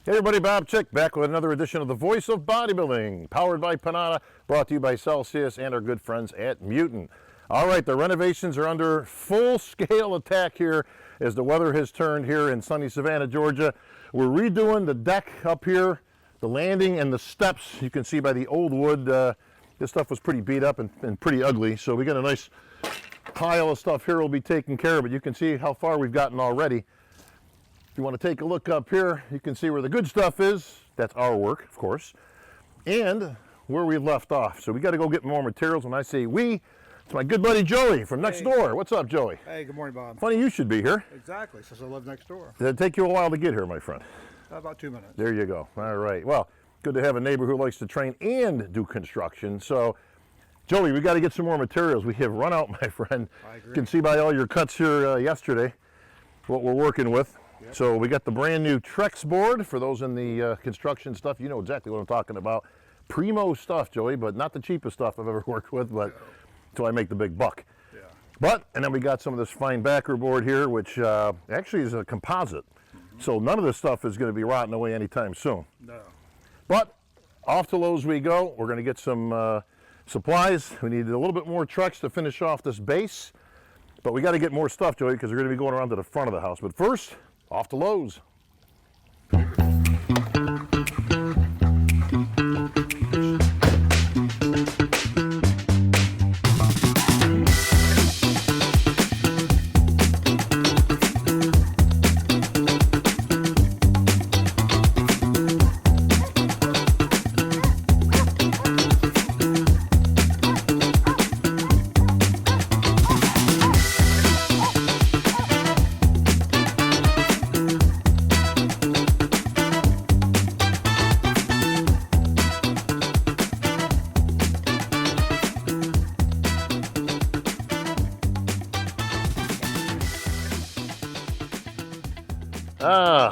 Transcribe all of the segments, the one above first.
Hey everybody, Bob Chick back with another edition of the Voice of Bodybuilding, powered by Panada, brought to you by Celsius and our good friends at Mutant. All right, the renovations are under full-scale attack here as the weather has turned here in sunny Savannah, Georgia. We're redoing the deck up here, the landing and the steps. You can see by the old wood, this stuff was pretty beat up and pretty ugly, so we got a nice pile of stuff here we'll be taking care of it. You can see how far we've gotten already. If you want to take a look up here, you can see where the good stuff is. That's our work, of course, and where we left off. So we got to go get more materials. When I say we, it's my good buddy Joey from next door. What's up, Joey? Hey, good morning, Bob. Funny you should be here. Exactly, since I live next door. Did it take you a while to get here, my friend? About 2 minutes. There you go. All right. Well, good to have a neighbor who likes to train and do construction. So, Joey, we got to get some more materials. We have run out, my friend. I agree. You can see by all your cuts here yesterday what we're working with. Yep. So we got the brand new Trex board. For those in the construction stuff, you know exactly what I'm talking about. Primo stuff, Joey, but not the cheapest stuff I've ever worked with, but until I make the big buck. Yeah. But, and then we got some of this fine backer board here, which actually is a composite. So none of this stuff is going to be rotting away anytime soon. No. But off to Lowe's we go. We're going to get some supplies. We need a little bit more Trex to finish off this base. But we got to get more stuff, Joey, because we're going to be going around to the front of the house. But first, off to Lowe's.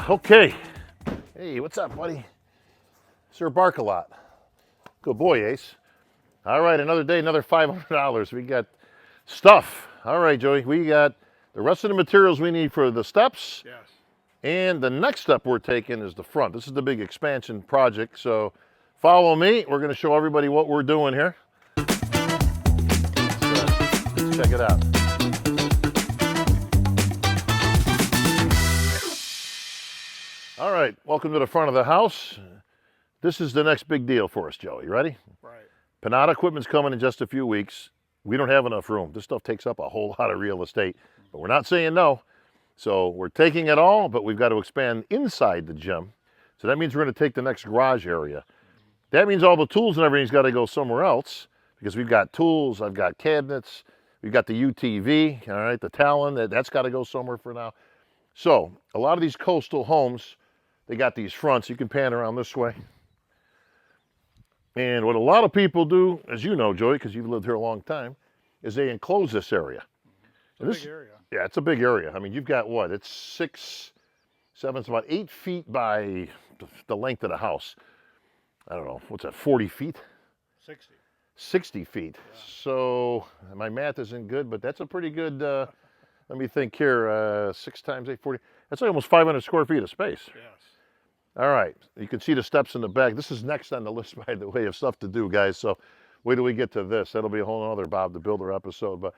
Okay. Hey, what's up, buddy? Sir Bark-a-Lot. Good boy, Ace. All right, another day, another $500. We got stuff. All right, Joey, we got the rest of the materials we need for the steps. Yes. And the next step we're taking is the front. This is the big expansion project, so follow me. We're going to show everybody what we're doing here. Let's check it out. All right, welcome to the front of the house. This is the next big deal for us, Joey. Ready? Right. Panada equipment's coming in just a few weeks. We don't have enough room. This stuff takes up a whole lot of real estate, but we're not saying no. So we're taking it all, but we've got to expand inside the gym. So that means we're going to take the next garage area. That means all the tools and everything's got to go somewhere else because we've got tools, I've got cabinets, we've got the UTV, all right, the Talon, that's got to go somewhere for now. So a lot of these coastal homes, they got these fronts. You can pan around this way. And what a lot of people do, as you know, Joey, because you've lived here a long time, is they enclose this area. It's a big area. Yeah, it's a big area. I mean, you've got what? It's 6, 7, it's about 8 feet by the length of the house. I don't know, what's that, 40 feet? 60. 60 feet. Yeah. So my math isn't good, but that's a pretty good, let me think here, 6 times 8, 40. That's like almost 500 square feet of space. Yes. All right, you can see the steps in the back. This is next on the list, by the way, of stuff to do, guys. So wait till we get to this. That'll be a whole other Bob the Builder episode. But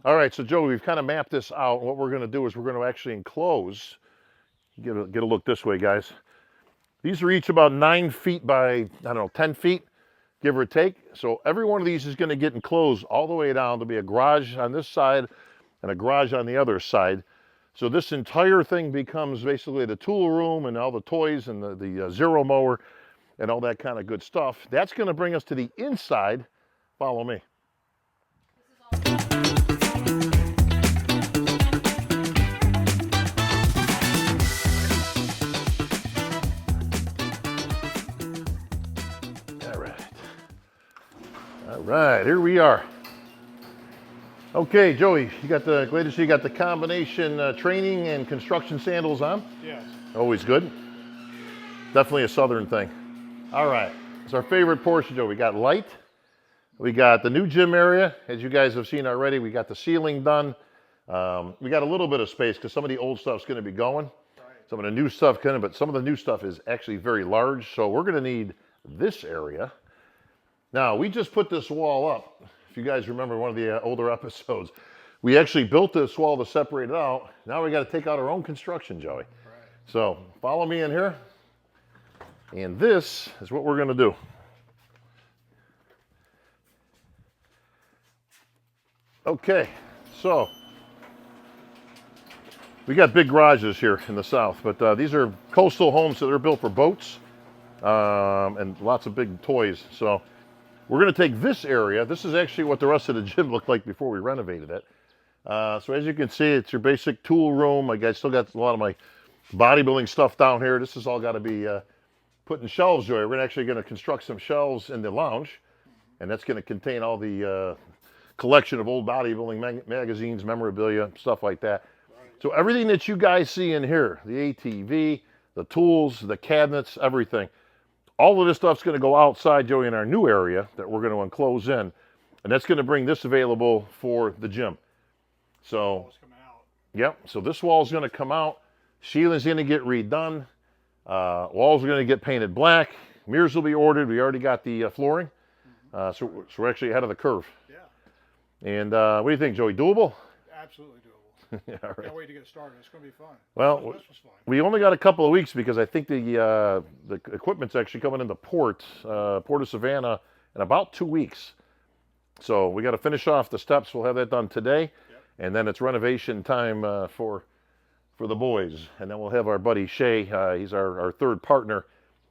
all right, so Joey, we've kind of mapped this out. What we're going to do is we're going to actually enclose. Get a look this way, guys. These are each about 9 feet by, I don't know, 10 feet, give or take. So every one of these is going to get enclosed all the way down. There'll be a garage on this side and a garage on the other side. So this entire thing becomes basically the tool room and all the toys and the zero mower and all that kind of good stuff. That's going to bring us to the inside. Follow me. All right. All right, here we are. Okay, Joey, you got the combination training and construction sandals on? Yes. Always good. Definitely a southern thing. All right, it's our favorite portion, Joe. We got light. We got the new gym area. As you guys have seen already, we got the ceiling done. We got a little bit of space because some of the old stuff's going to be going. Right. some of the new stuff coming, but some of the new stuff is actually very large. So we're going to need this area. Now, we just put this wall up. If you guys remember one of the older episodes, we actually built this wall to separate it out. Now we got to take out our own construction, Joey. Right. So follow me in here. And this is what we're going to do. Okay, so we got big garages here in the south, but these are coastal homes that are built for boats and lots of big toys. So we're going to take this area. This is actually what the rest of the gym looked like before we renovated it. So as you can see, it's your basic tool room. I still got a lot of my bodybuilding stuff down here. This has all got to be put in shelves, Joey. We're actually going to construct some shelves in the lounge, and that's going to contain all the collection of old bodybuilding magazines, memorabilia, stuff like that. Right. So everything that you guys see in here, the ATV, the tools, the cabinets, everything, all of this stuff's going to go outside, Joey, in our new area that we're going to enclose in, and that's going to bring this available for the gym. So, yep, so this wall's going to come out. Ceiling's going to get redone. Walls are going to get painted black. Mirrors will be ordered. We already got the flooring. So we're actually ahead of the curve. Yeah. And what do you think, Joey? Doable? Absolutely doable. Yeah, right. Can't wait to get started. It's going to be fun. Well, this was fun. We only got a couple of weeks because I think the equipment's actually coming into Port of Savannah in about 2 weeks. So we got to finish off the steps. We'll have that done today. Yep. And then it's renovation time for the boys. And then we'll have our buddy Shay. He's our third partner.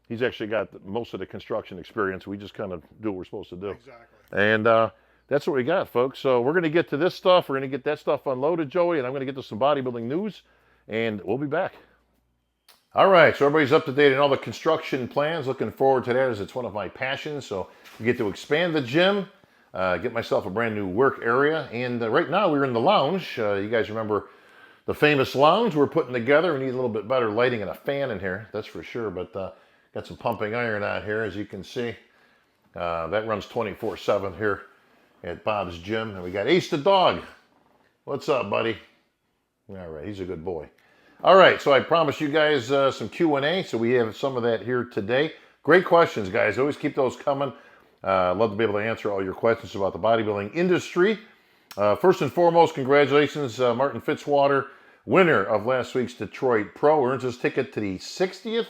He's actually got most of the construction experience. We just kind of do what we're supposed to do. Exactly. And that's what we got, folks. So we're going to get to this stuff. We're going to get that stuff unloaded, Joey, and I'm going to get to some bodybuilding news, and we'll be back. All right, so everybody's up to date on all the construction plans. Looking forward to that as it's one of my passions. So we get to expand the gym, get myself a brand new work area. And right now we're in the lounge. You guys remember the famous lounge we're putting together. We need a little bit better lighting and a fan in here, that's for sure. But got some pumping iron out here, as you can see. That runs 24/7 here at Bob's Gym. And we got Ace the dog. What's up, buddy? All right, he's a good boy. All right, so I promised you guys some Q&A, so we have some of that here today. Great questions, guys. Always keep those coming. I'd love to be able to answer all your questions about the bodybuilding industry. First and foremost, congratulations, Martin Fitzwater, winner of last week's Detroit Pro, earns his ticket to the 60th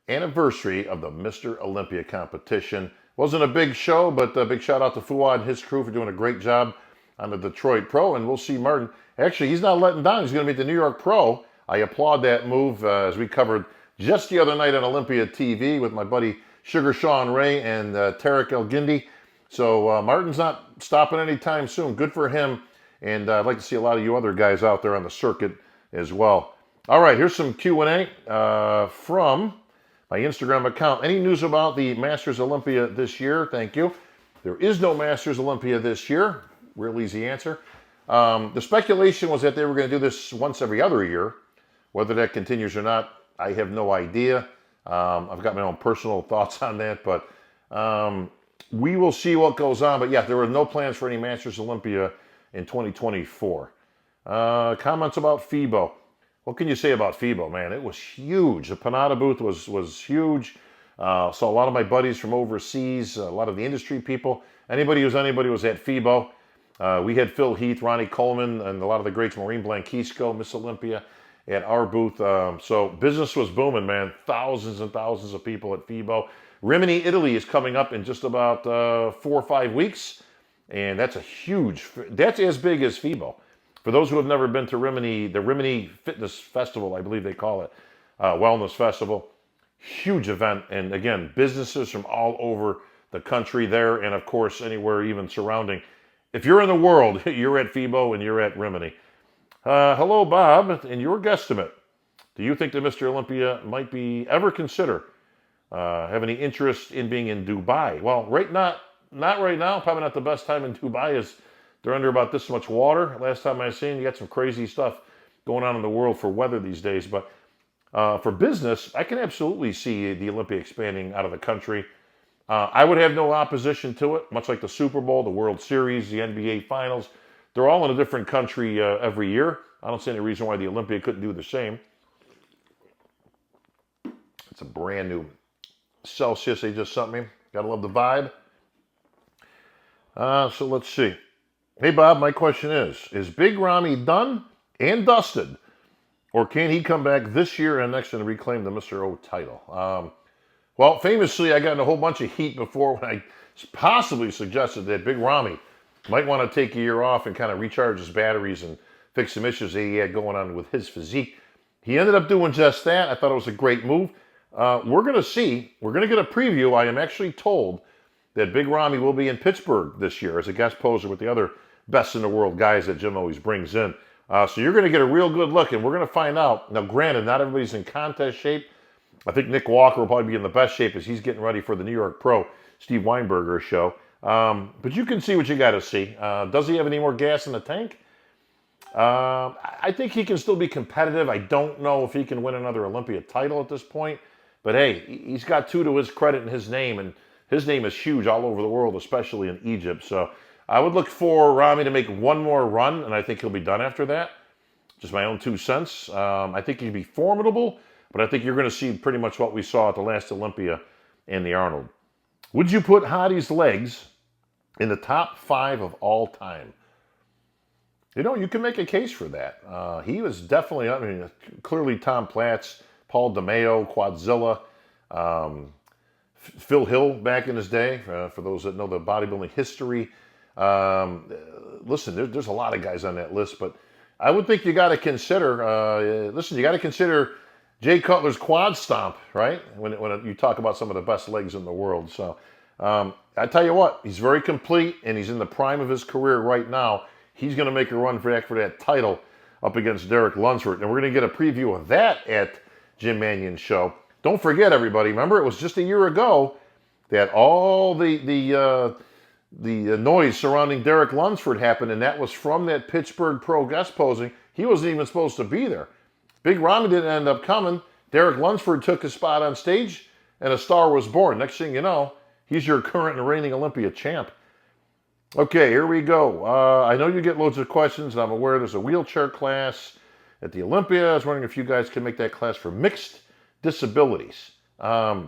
anniversary of the Mr. Olympia competition. Wasn't a big show, but a big shout out to Fuad and his crew for doing a great job on the Detroit Pro. And we'll see Martin. Actually, he's not letting down. He's going to be at the New York Pro. I applaud that move as we covered just the other night on Olympia TV with my buddy Sugar Sean Ray and Tarek El Gindi. So Martin's not stopping anytime soon. Good for him. And I'd like to see a lot of you other guys out there on the circuit as well. All right, here's some Q&A from my Instagram account. Any news about the Masters Olympia this year? Thank you. There is no Masters Olympia this year. Real easy answer. The speculation was that they were going to do this once every other year. Whether that continues or not, I have no idea. I've got my own personal thoughts on that, but we will see what goes on. But yeah, there were no plans for any Masters Olympia in 2024. Comments about FIBO. What can you say about FIBO, man? It was huge. The Panada booth was huge. Saw a lot of my buddies from overseas, a lot of the industry people. Anybody was at FIBO. We had Phil Heath, Ronnie Coleman, and a lot of the greats, Maureen Blanquisco, Miss Olympia, at our booth. So business was booming, man. Thousands and thousands of people at FIBO. Rimini, Italy is coming up in just about 4 or 5 weeks. And that's that's as big as FIBO. For those who have never been to Rimini, the Rimini Fitness Festival, I believe they call it, Wellness Festival, huge event. And again, businesses from all over the country there, and of course, anywhere even surrounding. If you're in the world, you're at FIBO and you're at Rimini. Hello, Bob. In your guesstimate, do you think that Mr. Olympia might be ever consider have any interest in being in Dubai? Well, not right now. Probably not the best time in Dubai. Is they're under about this much water. Last time I seen, you got some crazy stuff going on in the world for weather these days. But for business, I can absolutely see the Olympia expanding out of the country. I would have no opposition to it, much like the Super Bowl, the World Series, the NBA Finals. They're all in a different country every year. I don't see any reason why the Olympia couldn't do the same. It's a brand new Celsius they just sent me. Gotta love the vibe. So let's see. Hey, Bob, my question is Big Ramy done and dusted? Or can he come back this year and next and reclaim the Mr. O title? Well, famously, I got in a whole bunch of heat before when I possibly suggested that Big Ramy might want to take a year off and kind of recharge his batteries and fix some issues that he had going on with his physique. He ended up doing just that. I thought it was a great move. We're going to see. We're going to get a preview. I am actually told that Big Ramy will be in Pittsburgh this year as a guest poser with the other best in the world guys that Jim always brings in. So you're going to get a real good look, and we're going to find out. Now, granted, not everybody's in contest shape. I think Nick Walker will probably be in the best shape as he's getting ready for the New York Pro Steve Weinberger show. But you can see what you got to see. Does he have any more gas in the tank? I think he can still be competitive. I don't know if he can win another Olympia title at this point. But hey, he's got two to his credit in his name, and his name is huge all over the world, especially in Egypt. So I would look for Ramy to make one more run, and I think he'll be done after that. Just my own 2 cents. I think he'd be formidable, but I think you're going to see pretty much what we saw at the last Olympia and the Arnold. Would you put Hottie's legs in the top 5 of all time? You know, you can make a case for that. He was definitely, I mean, clearly Tom Platz, Paul DeMeo, Quadzilla, Phil Hill back in his day, for those that know the bodybuilding history. Listen, there's a lot of guys on that list, but I would think you got to consider, you got to consider Jay Cutler's quad stomp, right? When you talk about some of the best legs in the world. So I tell you what, he's very complete, and he's in the prime of his career right now. He's going to make a run for that title up against Derek Lunsford, and we're going to get a preview of that at Jim Mannion's show. Don't forget, everybody, remember, it was just a year ago that all the noise surrounding Derek Lunsford happened, and that was from that Pittsburgh Pro guest posing. He wasn't even supposed to be there. Big Ramy didn't end up coming. Derek Lunsford took his spot on stage, and a star was born. Next thing you know, he's your current and reigning Olympia champ. Okay, here we go. I know you get loads of questions, and I'm aware there's a wheelchair class at the Olympia. I was wondering if you guys can make that class for mixed disabilities. I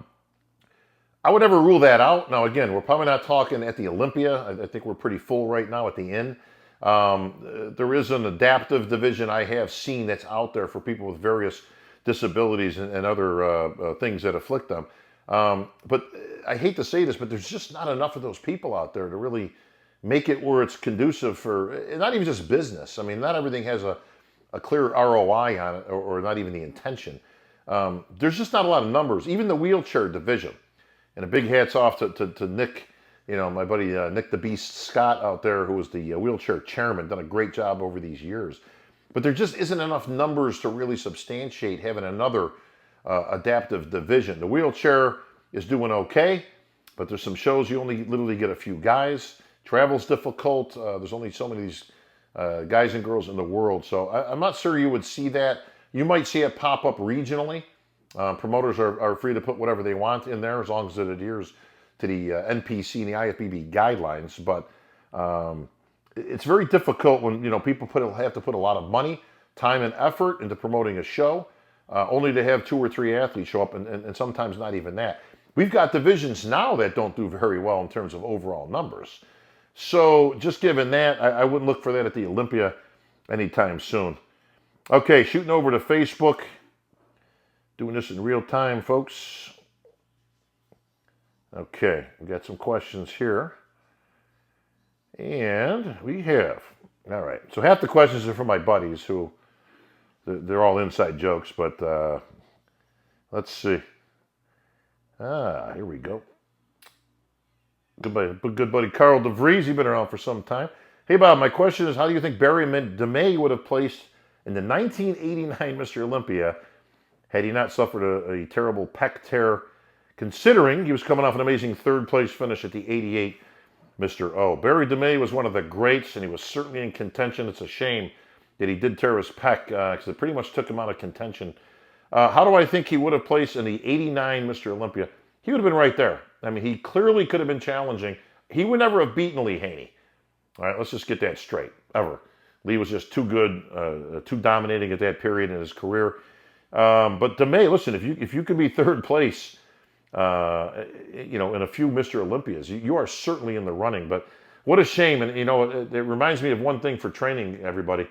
would never rule that out. Now, again, we're probably not talking at the Olympia. I think we're pretty full right now at the Inn. There is an adaptive division I have seen that's out there for people with various disabilities and other things that afflict them. But I hate to say this, but there's just not enough of those people out there to really make it where it's conducive for, not even just business. I mean, not everything has a clear ROI on it, or not even the intention. There's just not a lot of numbers. Even the wheelchair division. And a big hats off to Nick, my buddy Nick the Beast Scott out there, who was the wheelchair chairman, done a great job over these years. But there just isn't enough numbers to really substantiate having another adaptive division. The wheelchair is doing okay, but there's some shows you only literally get a few guys. Travel's difficult. There's only so many of these guys and girls in the world. So I'm not sure you would see that. You might see it pop up regionally. Promoters are free to put whatever they want in there as long as it adheres to the NPC and the IFBB guidelines. But it's very difficult when people have to put a lot of money, time, and effort into promoting a show, only to have 2 or 3 athletes show up, and sometimes not even that. We've got divisions now that don't do very well in terms of overall numbers. So just given that, I wouldn't look for that at the Olympia anytime soon. Okay, shooting over to Facebook. Doing this in real time, folks. Okay, we got some questions here. And we have. All right, so half the questions are from my buddies who, they're all inside jokes, but let's see. Here we go. Good buddy Carl DeVries, he's been around for some time. Hey, Bob, my question is, how do you think Barry DeMay would have placed in the 1989 Mr. Olympia had he not suffered a terrible pec tear, considering he was coming off an amazing 3rd place finish at the 88 Mr. O? Barry DeMay was one of the greats, and he was certainly in contention. It's a shame that he did tear his pec, because it pretty much took him out of contention. How do I think he would have placed in the 89 Mr. Olympia? He would have been right there. I mean, he clearly could have been challenging. He would never have beaten Lee Haney. All right, let's just get that straight, ever. Lee was just too good, too dominating at that period in his career. But DeMay, listen, if you can be third place, in a few Mr. Olympias, you are certainly in the running. But what a shame. And, it reminds me of one thing for training, everybody.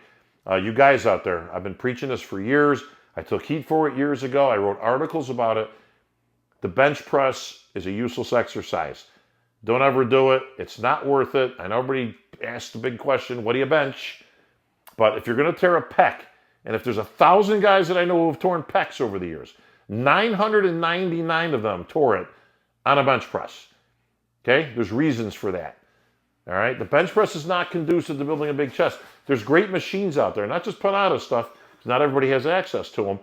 You guys out there, I've been preaching this for years. I took heat for it years ago. I wrote articles about it. The bench press is a useless exercise. Don't ever do it. It's not worth it. I know everybody asks the big question, what do you bench? But if you're going to tear a pec, and if there's 1,000 guys that I know who have torn pecs over the years, 999 of them tore it on a bench press. Okay? There's reasons for that. All right? The bench press is not conducive to building a big chest. There's great machines out there, not just Panada stuff, because not everybody has access to them,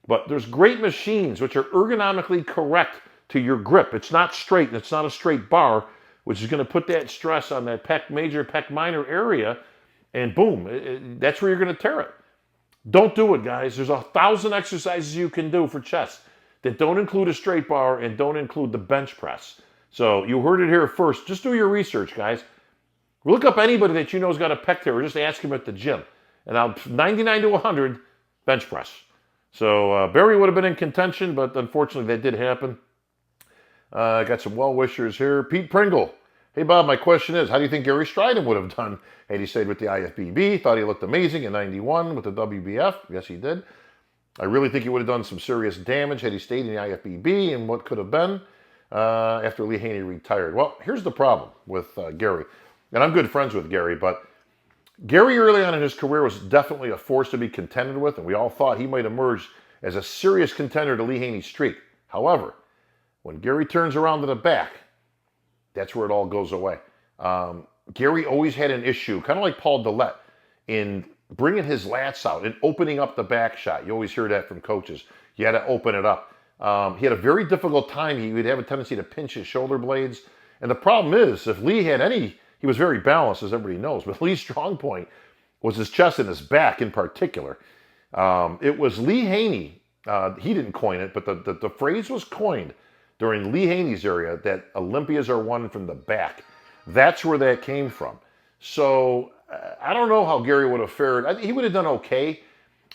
but there's great machines which are ergonomically correct to your grip. It's not straight, and it's not a straight bar, which is going to put that stress on that pec major, pec minor area, and boom, that's where you're going to tear it. Don't do it, guys. There's 1,000 exercises you can do for chest that don't include a straight bar and don't include the bench press. So you heard it here first. Just do your research, guys. Look up anybody that you know has got a pec tear, or just ask him at the gym. And I'll 99 to 100 bench press. So Barry would have been in contention, but unfortunately that did happen. I got some well-wishers here. Pete Pringle. Hey, Bob, my question is, how do you think Gary Stridham would have done had he stayed with the IFBB? Thought he looked amazing in 91 with the WBF. Yes, he did. I really think he would have done some serious damage had he stayed in the IFBB and what could have been after Lee Haney retired. Well, here's the problem with Gary. And I'm good friends with Gary, but Gary early on in his career was definitely a force to be contended with, and we all thought he might emerge as a serious contender to Lee Haney's streak. However, when Gary turns around to the back, that's where it all goes away. Gary always had an issue, kind of like Paul Dillette, in bringing his lats out and opening up the back shot. You always hear that from coaches. You had to open it up. He had a very difficult time. He would have a tendency to pinch his shoulder blades. And the problem is, if Lee had he was very balanced, as everybody knows, but Lee's strong point was his chest and his back in particular. It was Lee Haney. He didn't coin it, but the phrase was coined during Lee Haney's area that Olympias are won from the back. That's where that came from. So I don't know how Gary would have fared. He would have done okay,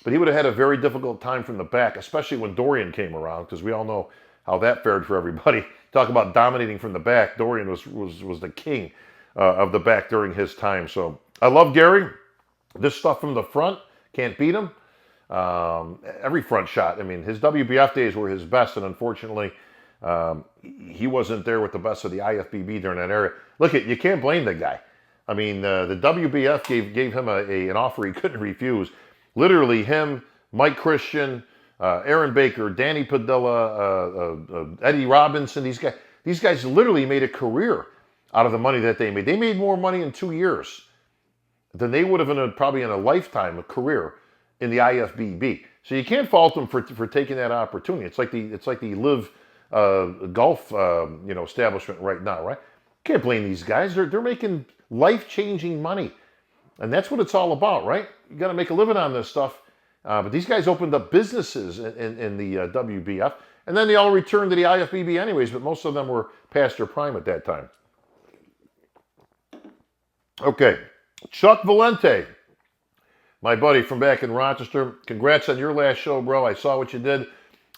but he would have had a very difficult time from the back, especially when Dorian came around, because we all know how that fared for everybody. Talk about dominating from the back. Dorian was the king of the back during his time. So I love Gary. This stuff from the front, can't beat him. Every front shot. I mean, his WBF days were his best, and unfortunately, he wasn't there with the best of the IFBB during that era. Look, you can't blame the guy. I mean, the WBF gave him an offer he couldn't refuse. Literally, him, Mike Christian, Aaron Baker, Danny Padilla, Eddie Robinson. These guys literally made a career out of the money that they made. They made more money in 2 years than they would have probably in a lifetime, a career in the IFBB. So you can't fault them for taking that opportunity. It's like the Live golf establishment right now, right? Can't blame these guys. They're making life-changing money, and that's what it's all about, right? You got to make a living on this stuff. But these guys opened up businesses in the WBF, and then they all returned to the IFBB anyways. But most of them were past their prime at that time. Okay, Chuck Valente, my buddy from back in Rochester. Congrats on your last show, bro. I saw what you did,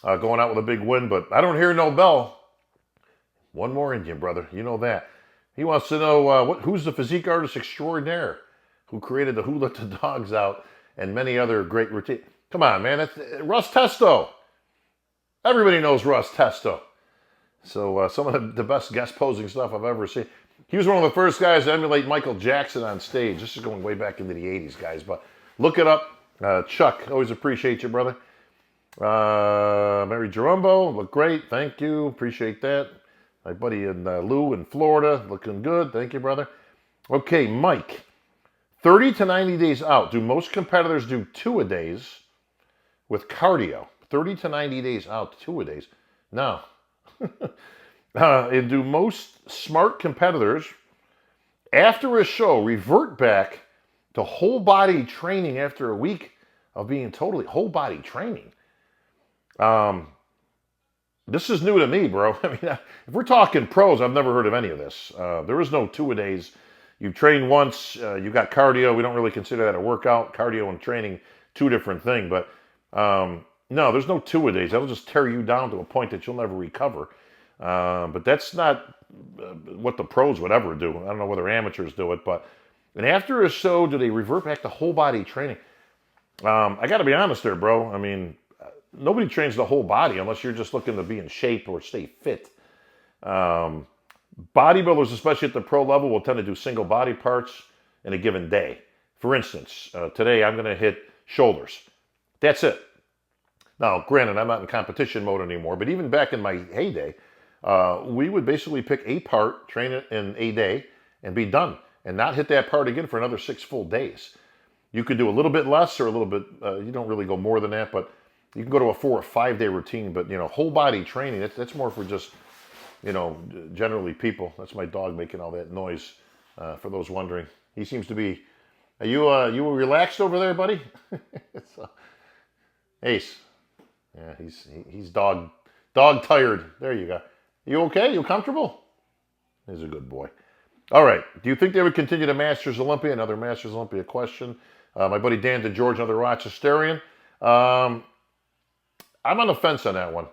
going out with a big win, but I don't hear no bell. One more Indian, brother. You know that. He wants to know who's the physique artist extraordinaire who created the Who Let the Dogs Out and many other great routines. Come on, man. That's Russ Testo. Everybody knows Russ Testo. So some of the best guest posing stuff I've ever seen. He was one of the first guys to emulate Michael Jackson on stage. This is going way back into the 80s, guys. But look it up. Chuck, always appreciate you, brother. Mary Jerumbo, look great. Thank you. Appreciate that. My buddy Lou in Florida, looking good. Thank you, brother. Okay, Mike. 30 to 90 days out. Do most competitors do 2-a-days with cardio? 30 to 90 days out, 2-a-days. No. And do most smart competitors, after a show, revert back to whole body training after a week of being totally whole body training? This is new to me, bro. I mean, if we're talking pros, I've never heard of any of this. There is no 2-a-days. You train once, you got cardio. We don't really consider that a workout. Cardio and training, two different things. But No, there's no two-a-days. That'll just tear you down to a point that you'll never recover. But that's not what the pros would ever do. I don't know whether amateurs do it, but and after a show, do they revert back to whole body training? I got to be honest there, bro. I mean, nobody trains the whole body unless you're just looking to be in shape or stay fit. Bodybuilders, especially at the pro level, will tend to do single body parts in a given day. For instance, today I'm going to hit shoulders. That's it. Now, granted, I'm not in competition mode anymore, but even back in my heyday, we would basically pick a part, train it in a day, and be done, and not hit that part again for another 6 full days. You could do a little bit less or a little bit, you don't really go more than that, but you can go to a 4 or 5 day routine. But, whole body training, that's more for just, generally people. That's my dog making all that noise, for those wondering. He seems to be, are you relaxed over there, buddy? Ace. Yeah, he's dog tired. There you go. You okay? You comfortable? He's a good boy. All right. Do you think they would continue to Masters Olympia? Another Masters Olympia question. My buddy Dan DeGeorge, another Rochesterian. I'm on the fence on that one.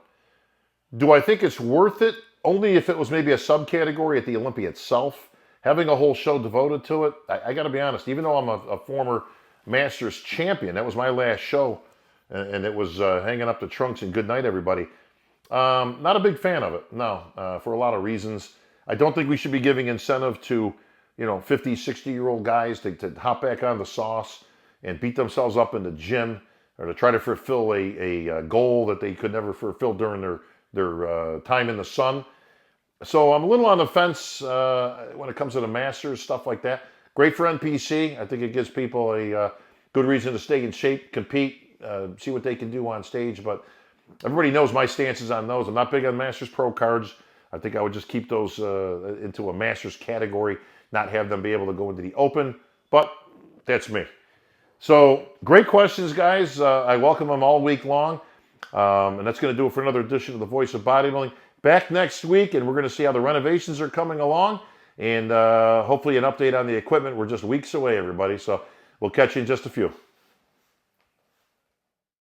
Do I think it's worth it? Only if it was maybe a subcategory at the Olympia itself. Having a whole show devoted to it, I got to be honest, even though I'm a former Masters champion, that was my last show, and it was hanging up the trunks and good night, everybody. Not a big fan of it, no, for a lot of reasons. I don't think we should be giving incentive to, 50, 60-year-old guys to hop back on the sauce and beat themselves up in the gym or to try to fulfill a goal that they could never fulfill during their time in the sun. So I'm a little on the fence when it comes to the Masters, stuff like that. Great for NPC. I think it gives people a good reason to stay in shape, compete, see what they can do on stage. But everybody knows my stances on those. I'm not big on Masters Pro cards. I think I would just keep those into a Masters category, not have them be able to go into the Open. But that's me. So great questions, guys. I welcome them all week long. And that's going to do it for another edition of The Voice of Bodybuilding. Back next week, and we're going to see how the renovations are coming along. And hopefully an update on the equipment. We're just weeks away, everybody. So we'll catch you in just a few.